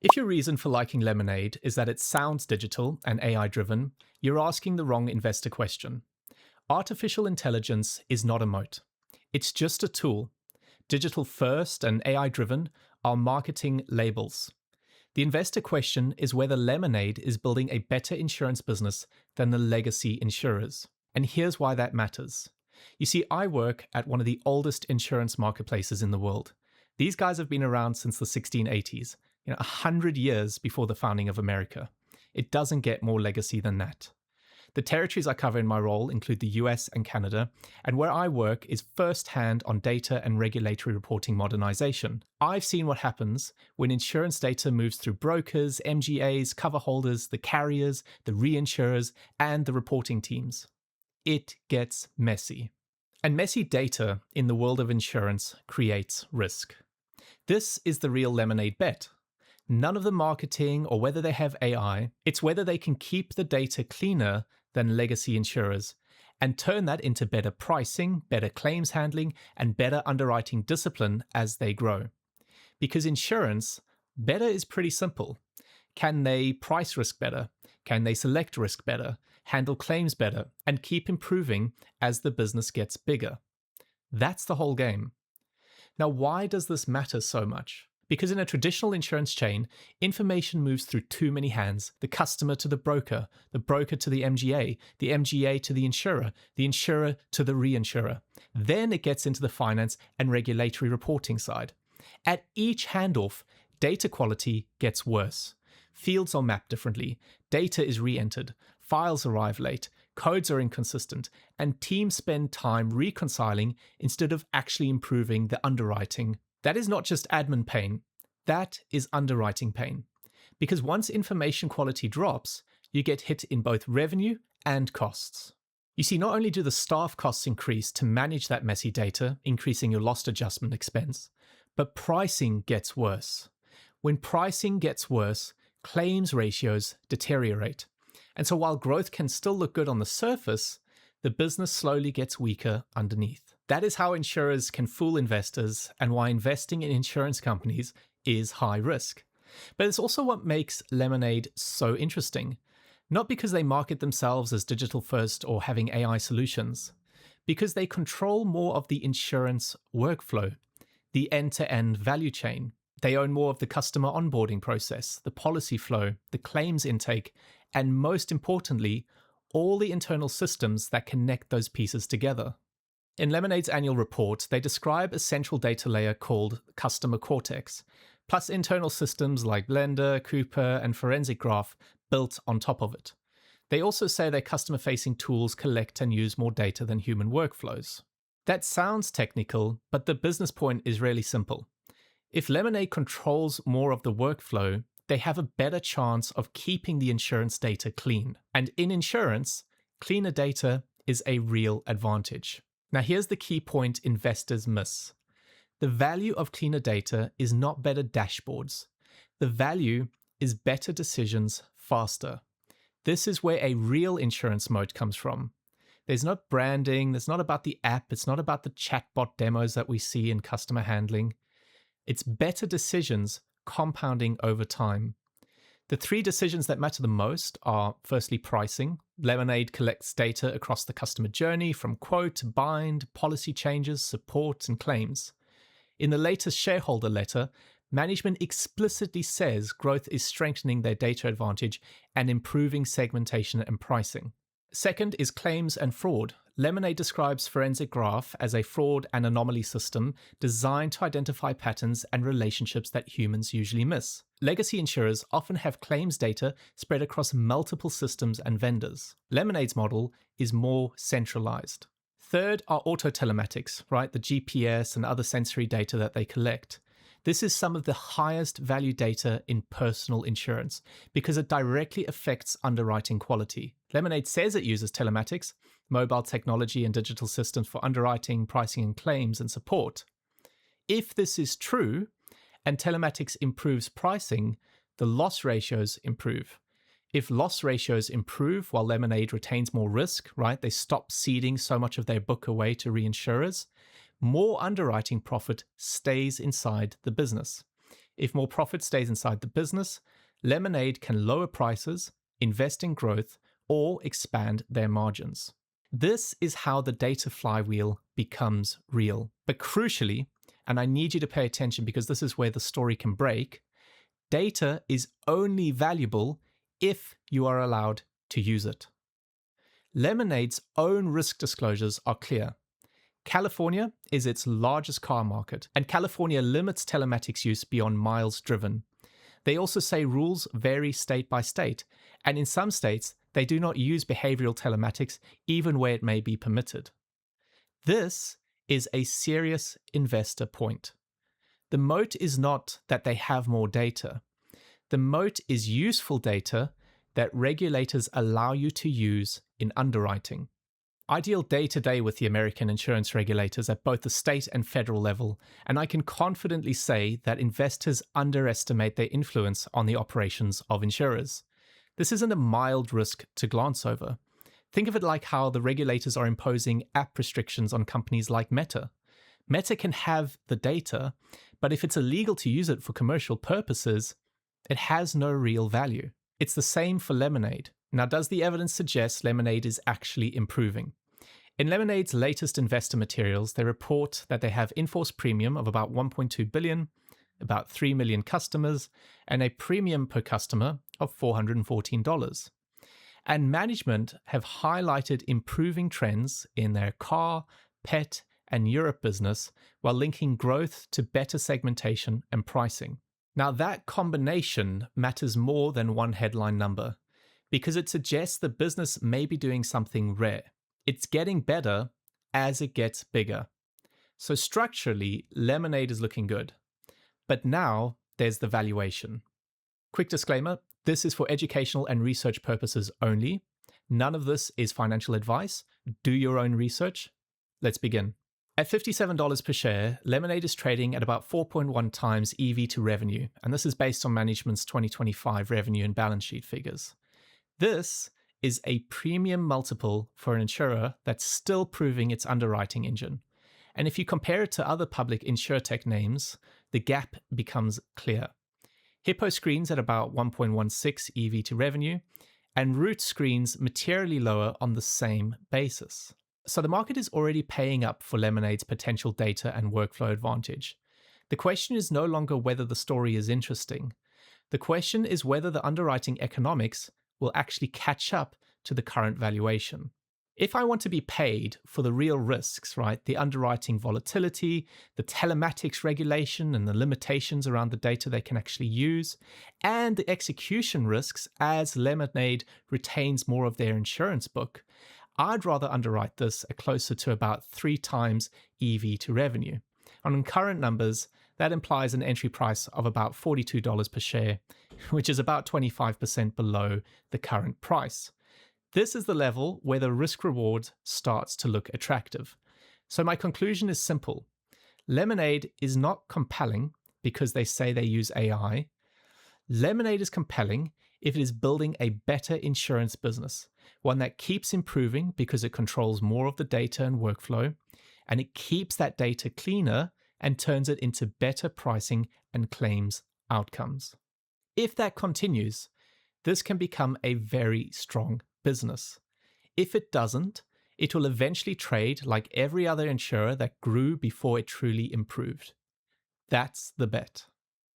If your reason for liking Lemonade is that it sounds digital and AI driven, you're asking the wrong investor question. Artificial intelligence is not a moat. It's just a tool. Digital first and AI driven are marketing labels. The investor question is whether Lemonade is building a better insurance business than the legacy insurers. And here's why that matters. You see, I work at one of the oldest insurance marketplaces in the world. These guys have been around since the 1680s, 100 years before the founding of America. It doesn't get more legacy than that. The territories I cover in my role include the US and Canada, and where I work is first-hand on data and regulatory reporting modernization. I've seen what happens when insurance data moves through brokers, MGAs, cover holders, the carriers, the reinsurers, and the reporting teams. It gets messy. And messy data in the world of insurance creates risk. This is the real Lemonade bet. None of the marketing or whether they have AI, it's whether they can keep the data cleaner than legacy insurers and turn that into better pricing, better claims handling, and better underwriting discipline as they grow. Because insurance, better is pretty simple. Can they price risk better? Can they select risk better, handle claims better, and keep improving as the business gets bigger? That's the whole game. Now, why does this matter so much? Because in a traditional insurance chain, information moves through too many hands, the customer to the broker to the MGA to the insurer to the reinsurer. Then it gets into the finance and regulatory reporting side. At each handoff, data quality gets worse. Fields are mapped differently, data is re-entered, files arrive late, codes are inconsistent, and teams spend time reconciling instead of actually improving the underwriting. That is not just admin pain, that is underwriting pain. Because once information quality drops, you get hit in both revenue and costs. You see, not only do the staff costs increase to manage that messy data, increasing your loss adjustment expense, but pricing gets worse. When pricing gets worse, claims ratios deteriorate. And so while growth can still look good on the surface, the business slowly gets weaker underneath. That is how insurers can fool investors and why investing in insurance companies is high risk. But it's also what makes Lemonade so interesting. Not because they market themselves as digital first or having AI solutions, because they control more of the insurance workflow, the end-to-end value chain. They own more of the customer onboarding process, the policy flow, the claims intake, and most importantly, all the internal systems that connect those pieces together. In Lemonade's annual report, they describe a central data layer called Customer Cortex, plus internal systems like Blender, Cooper, and Forensic Graph built on top of it. They also say their customer-facing tools collect and use more data than human workflows. That sounds technical, but the business point is really simple. If Lemonade controls more of the workflow, they have a better chance of keeping the insurance data clean. And in insurance, cleaner data is a real advantage. Now, here's the key point investors miss. The value of cleaner data is not better dashboards. The value is better decisions faster. This is where a real insurance moat comes from. There's not branding, it's not about the app, it's not about the chatbot demos that we see in customer handling. It's better decisions compounding over time. The three decisions that matter the most are, firstly, pricing. Lemonade collects data across the customer journey from quote to bind, policy changes, support, and claims. In the latest shareholder letter, management explicitly says growth is strengthening their data advantage and improving segmentation and pricing. Second is claims and fraud. Lemonade describes Forensic Graph as a fraud and anomaly system designed to identify patterns and relationships that humans usually miss. Legacy insurers often have claims data spread across multiple systems and vendors. Lemonade's model is more centralized. Third are auto telematics, right? The GPS and other sensory data that they collect. This is some of the highest value data in personal insurance because it directly affects underwriting quality. Lemonade says it uses telematics, mobile technology and digital systems for underwriting, pricing and claims and support. If this is true and telematics improves pricing, the loss ratios improve. If loss ratios improve while Lemonade retains more risk, right? They stop ceding so much of their book away to reinsurers. More underwriting profit stays inside the business. If more profit stays inside the business, Lemonade can lower prices, invest in growth, or expand their margins. This is how the data flywheel becomes real. But crucially, and I need you to pay attention because this is where the story can break, data is only valuable if you are allowed to use it. Lemonade's own risk disclosures are clear. California is its largest car market, and California limits telematics use beyond miles driven. They also say rules vary state by state, and in some states, they do not use behavioral telematics even where it may be permitted. This is a serious investor point. The moat is not that they have more data. The moat is useful data that regulators allow you to use in underwriting. I deal day to day with the American insurance regulators at both the state and federal level, and I can confidently say that investors underestimate their influence on the operations of insurers. This isn't a mild risk to glance over. Think of it like how the regulators are imposing app restrictions on companies like Meta. Meta can have the data, but if it's illegal to use it for commercial purposes, it has no real value. It's the same for Lemonade. Now, does the evidence suggest Lemonade is actually improving? In Lemonade's latest investor materials, they report that they have in-force premium of about $1.2 billion, about 3 million customers, and a premium per customer of $414. And management have highlighted improving trends in their car, pet, and Europe business while linking growth to better segmentation and pricing. Now, that combination matters more than one headline number because it suggests the business may be doing something rare. It's getting better as it gets bigger. So structurally, Lemonade is looking good. But now there's the valuation. Quick disclaimer, this is for educational and research purposes only. None of this is financial advice. Do your own research. Let's begin. At $57 per share, Lemonade is trading at about 4.1 times EV to revenue, and this is based on management's 2025 revenue and balance sheet figures. This is a premium multiple for an insurer that's still proving its underwriting engine. And if you compare it to other public insurtech names, the gap becomes clear. Hippo screens at about 1.16 EV to revenue, and Root screens materially lower on the same basis. So the market is already paying up for Lemonade's potential data and workflow advantage. The question is no longer whether the story is interesting. The question is whether the underwriting economics will actually catch up to the current valuation. If I want to be paid for the real risks, right, the underwriting volatility, the telematics regulation and the limitations around the data they can actually use, and the execution risks as Lemonade retains more of their insurance book, I'd rather underwrite this at closer to about 3 times EV to revenue. And on current numbers, that implies an entry price of about $42 per share, which is about 25% below the current price. This is the level where the risk reward starts to look attractive. So my conclusion is simple. Lemonade is not compelling because they say they use AI. Lemonade is compelling if it is building a better insurance business, one that keeps improving because it controls more of the data and workflow, and it keeps that data cleaner and turns it into better pricing and claims outcomes. If that continues, this can become a very strong business. If it doesn't, it will eventually trade like every other insurer that grew before it truly improved. That's the bet.